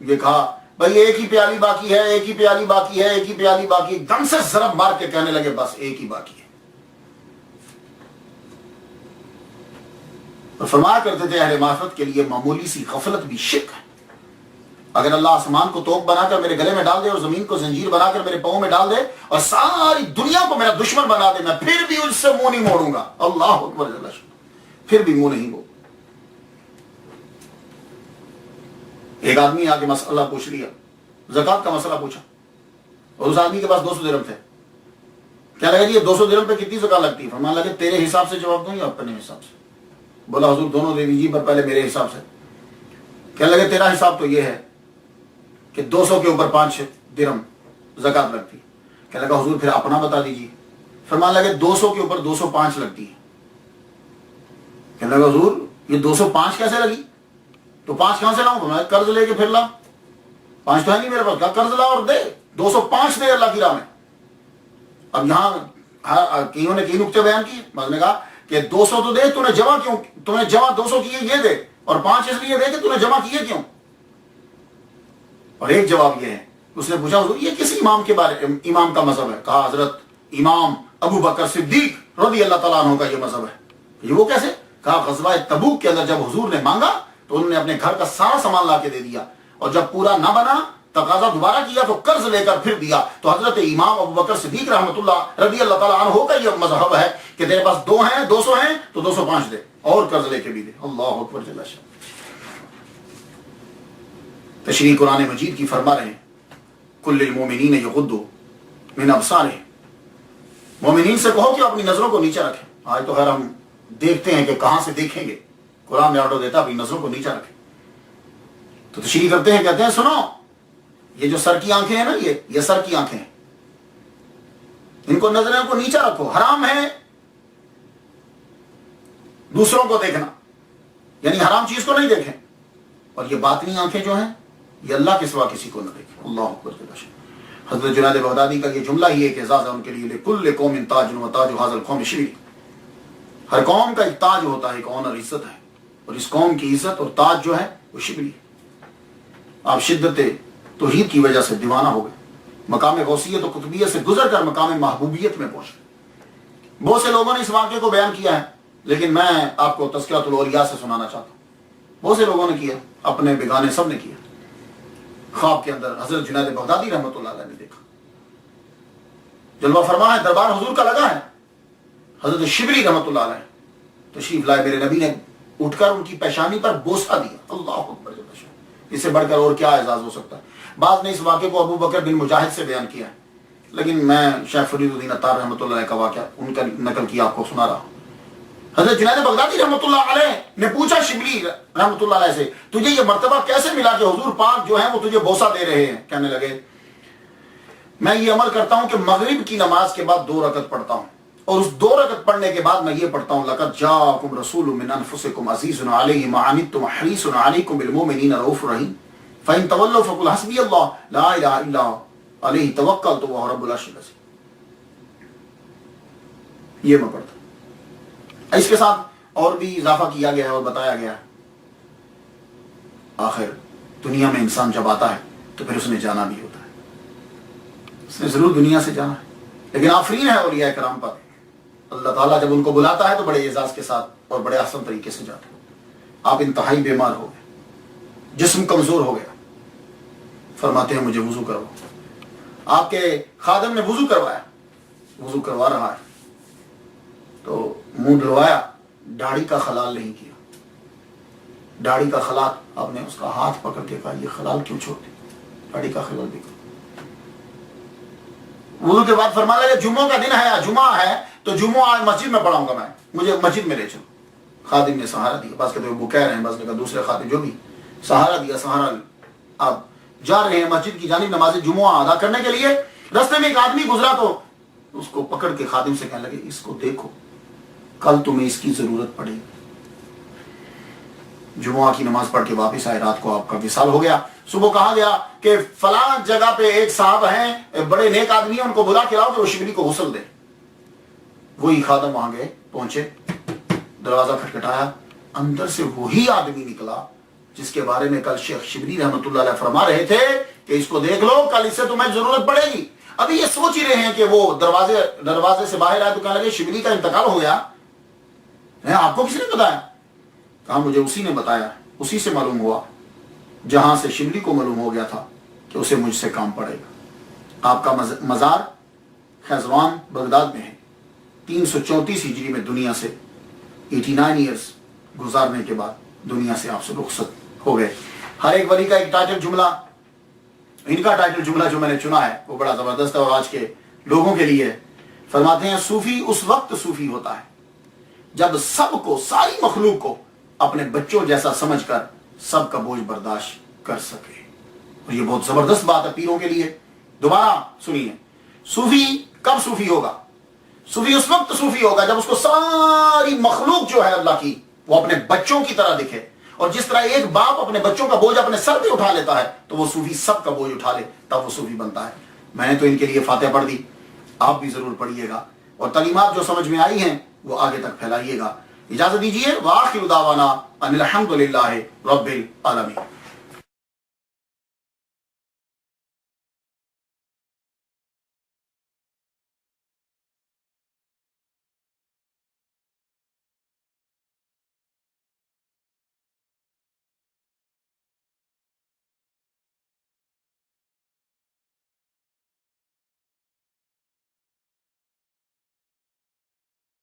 یہ کہا بھائی ایک ہی پیالی باقی ہے, ایک ہی پیالی باقی ہے, ایک ہی پیالی باقی ہے. دم سے ضرب مار کے کہنے لگے بس ایک ہی باقی ہے. اور فرمایا کرتے تھے اہل معرفت کے لیے معمولی سی غفلت بھی شرک ہے. اگر اللہ آسمان کو توق بنا کر میرے گلے میں ڈال دے اور زمین کو زنجیر بنا کر میرے پاؤں میں ڈال دے اور ساری دنیا کو میرا دشمن بنا دے, میں پھر بھی ان سے منہ نہیں موڑوں گا. اللہ اکبر جل شانہ, پھر بھی منہ نہیں موڑوں. ایک آدمی آ کے مسئلہ پوچھ لیا, زکات کا مسئلہ پوچھا, اور اس آدمی کے پاس 200 درہم تھے. کیا لگا جی یہ 200 درہم پہ کتنی زکات لگتی ہے؟ فرمانے لگے تیرے حساب سے جواب دوں یا اپنے حساب سے؟ بولا حضور دونوں دے دیجیے, پر پہلے میرے حساب سے. کہنے لگے تیرا حساب تو یہ ہے کہ 200 کے اوپر 5 درہم زکات لگتی. کہنے لگا حضور پھر اپنا بتا دیجیے. فرمانے لگے 200 کے اوپر 205 لگتی ہے. کہنے لگا حضور یہ 205 کیسے لگی؟ تو 5 کہاں سے لاؤں؟ میں قرض لے کے پھر لا, 5 تو ہے نہیں میرے پاس. کیا قرض لا اور دے, 205 دے اللہ کی راہ میں. اب یہاں کئیوں نے کئی نقطے بیان کیے. بعض نے کہا کہ 200 تو دے, تو نے جمع کیوں, تو نے جمع 200 کیے یہ دے, اور 5 اس لیے دے کہ تو نے جمع کیے کیوں. اور ایک جواب یہ ہے, اس نے پوچھا حضور یہ کس امام کے بارے امام کا مذہب ہے؟ کہا حضرت امام ابو بکر صدیق رضی اللہ تعالیٰ عنہ کا یہ مذہب ہے. یہ وہ کیسے؟ کہا غزوہ تبوک کے اندر جب حضور نے مانگا تو انہوں نے اپنے گھر کا سارا سامان لا کے دے دیا, اور جب پورا نہ بنا تقاضا دوبارہ کیا تو قرض لے کر پھر دیا. تو حضرت امام ابو بکر صدیق رحمۃ اللہ رضی اللہ تعالیٰ عنہ کا یہ مذہب ہے کہ تیرے پاس 2 ہیں 200 ہیں تو 205 دے, اور قرض لے کے بھی دے. اللہ اکبر جل شانہ. تشریح قرآن مجید کی فرما رہے ہیں کل المومنین یغضوا من ابصارہم, مومنین سے کہو کہ اپنی نظروں کو نیچے رکھیں. آج تو خیر ہم دیکھتے ہیں کہ کہاں سے دیکھیں گے, قرآن میں آرڈر دیتا اپنی نظروں کو نیچے رکھیں. تو تشریح کرتے ہیں, کہتے ہیں سنو یہ جو سر کی آنکھیں ہیں نا, یہ سر کی آنکھیں ہیں, ان کو نظروں کو نیچے رکھو. حرام ہے دوسروں کو دیکھنا, یعنی حرام چیز کو نہیں دیکھیں. اور یہ باطنی آنکھیں جو ہیں یہ اللہ کے سوا کسی کو نہ دیکھیں. اللہ اکبر. حضرت جنید بغدادی کا یہ جملہ ہی ایک اعزاز ہے ان کے لیے, لکل قوم تاج و تاج ھذا القوم شبلی. ہر قوم کا ایک تاج ہوتا ہے, ایک آنر عزت ہے, اور اس قوم کی عزت اور تاج جو ہے وہ شبلی. آپ شدت توحید کی وجہ سے دیوانہ ہو گئے, مقام غوثیت و قطبیت سے گزر کر مقام محبوبیت میں پہنچ گئے. بہت سے لوگوں نے اس واقعے کو بیان کیا ہے, لیکن میں آپ کو تذکرۃ الاولیاء سے سنانا چاہتا ہوں. بہت سے لوگوں نے کیا, اپنے بیگانے سب نے کیا. خواب کے اندر حضرت جنید بغدادی رحمۃ اللہ علیہ نے دیکھا, جلوہ فرما ہے, دربار حضور کا لگا ہے. حضرت شبلی رحمۃ اللہ علیہ تشریف لائے, میرے نبی نے اٹھ کر ان کی پیشانی پر بوسہ دیا. اللہ اکبر. اس سے بڑھ کر اور کیا اعزاز ہو سکتا ہے. بعض نے اس واقعے کو ابو بکر بن مجاہد سے بیان کیا ہے, لیکن میں شیخ فرید الدین عطار رحمۃ اللہ علیہ کا واقعہ ان کا نقل کیا آپ کو سنا رہا ہوں. حضرت جنید بغدادی رحمۃ اللہ علیہ نے پوچھا شبلی رحمۃ اللہ علیہ سے, تجھے یہ مرتبہ کیسے ملا کہ حضور پاک جو ہیں وہ تجھے بوسہ دے رہے ہیں؟ کہنے لگے میں یہ عمل کرتا ہوں کہ مغرب کی نماز کے بعد 2 رکعت پڑھتا ہوں, اور اس 2 رکعت پڑھنے کے بعد میں یہ پڑھتا ہوں لقد جاءکم رسول من انفسکم عزیز علیہ ما عنتم حریص علیکم بالمؤمنین رؤوف رحیم فإن تولوا فقل حسبی اللہ لا الہ الا علیہ توکلت وهو رب العرش العظیم. یہ میں پڑھتا ہوں. اس کے ساتھ اور بھی اضافہ کیا گیا ہے اور بتایا گیا ہے, آخر دنیا میں انسان جب آتا ہے تو پھر اس نے جانا بھی ہوتا ہے. اس نے ضرور دنیا سے جانا ہے, لیکن آفرین ہے اولیاء کرام پر. اللہ تعالیٰ جب ان کو بلاتا ہے تو بڑے اعزاز کے ساتھ اور بڑے آسان طریقے سے جاتے ہیں. آپ انتہائی بیمار ہو گئے, جسم کمزور ہو گیا, فرماتے ہیں مجھے وضو کرو. آپ کے خادم نے وضو کروایا, وضو کروا رہا ہے تو منہ دھلوایا, داڑھی کا خلال نہیں کیا. داڑھی کا خلال, آپ نے اس کا ہاتھ پکڑ کے کہا یہ خلال کیوں چھوڑ دی, داڑھی کا خلال بھی کرو. وضو کے بعد فرمایا کہ جمعہ کا دن ہے, جمعہ ہے تو جمعہ آج مسجد میں پڑھاؤں گا, میں مجھے مسجد میں لے چلو. خادم نے سہارا دیا, بعض کہتے ہیں وہ کہہ رہے ہیں, بعض نے کہا دوسرے خادم جو بھی, سہارا دیا. سہارا آپ جا رہے ہیں مسجد کی جانب نماز جمعہ ادا کرنے کے لیے. راستے میں ایک آدمی گزرا تو اس کو پکڑ کے خادم سے کہنے لگے اس کو دیکھو, کل تمہیں اس کی ضرورت پڑے گی. جمعہ کی نماز پڑھ کے واپس آئے, رات کو آپ کا وصال ہو گیا. صبح کہا گیا کہ فلاں جگہ پہ ایک صاحب ہیں, بڑے نیک آدمی ہیں, ان کو بلا کے لاؤ کہ وہ شبلی کو غسل دے. وہی خادم وہاں گئے, پہنچے, دروازہ کھٹکھٹایا, اندر سے وہی آدمی نکلا جس کے بارے میں کل شیخ شبلی رحمۃ اللہ علیہ فرما رہے تھے کہ اس کو دیکھ لو, کل اس سے تمہیں ضرورت پڑے گی. ابھی یہ سوچ ہی رہے ہیں کہ وہ دروازے سے باہر آئے تو کہنے لگے شبلی کا انتقال ہو گیا, آپ کو کس نے بتایا؟ کہا مجھے اسی نے بتایا، اسی سے معلوم ہوا جہاں سے شبلی کو معلوم ہو گیا تھا کہ اسے مجھ سے کام پڑے گا۔ آپ کا مزار خیزوان بغداد میں ہے۔ 334 ہجری میں دنیا سے 89 ایئرز گزارنے کے بعد دنیا سے آپ سے رخصت ہو گئے۔ ہر ایک ولی کا ایک ٹائٹل جملہ، ان کا ٹائٹل جملہ جو میں نے چنا ہے وہ بڑا زبردست ہے اور آج کے لوگوں کے لیے ہے۔ فرماتے ہیں صوفی اس وقت صوفی ہوتا ہے جب سب کو، ساری مخلوق کو اپنے بچوں جیسا سمجھ کر سب کا بوجھ برداشت کر سکے۔ اور یہ بہت زبردست بات ہے پیروں کے لیے۔ دوبارہ سنیے، صوفی کب صوفی ہوگا؟ صوفی اس وقت صوفی ہوگا جب اس کو ساری مخلوق جو ہے اللہ کی وہ اپنے بچوں کی طرح دکھے، اور جس طرح ایک باپ اپنے بچوں کا بوجھ اپنے سر پہ اٹھا لیتا ہے تو وہ صوفی سب کا بوجھ اٹھا لے، تب وہ صوفی بنتا ہے۔ میں نے تو ان کے لیے فاتحہ پڑھ دی، آپ بھی ضرور پڑھیے گا اور تعلیمات جو سمجھ میں آئی ہیں وہ آگے تک پھیلائیے گا۔ اجازت دیجیے، وآخر دعوانا ان الحمد للہ رب العالمین۔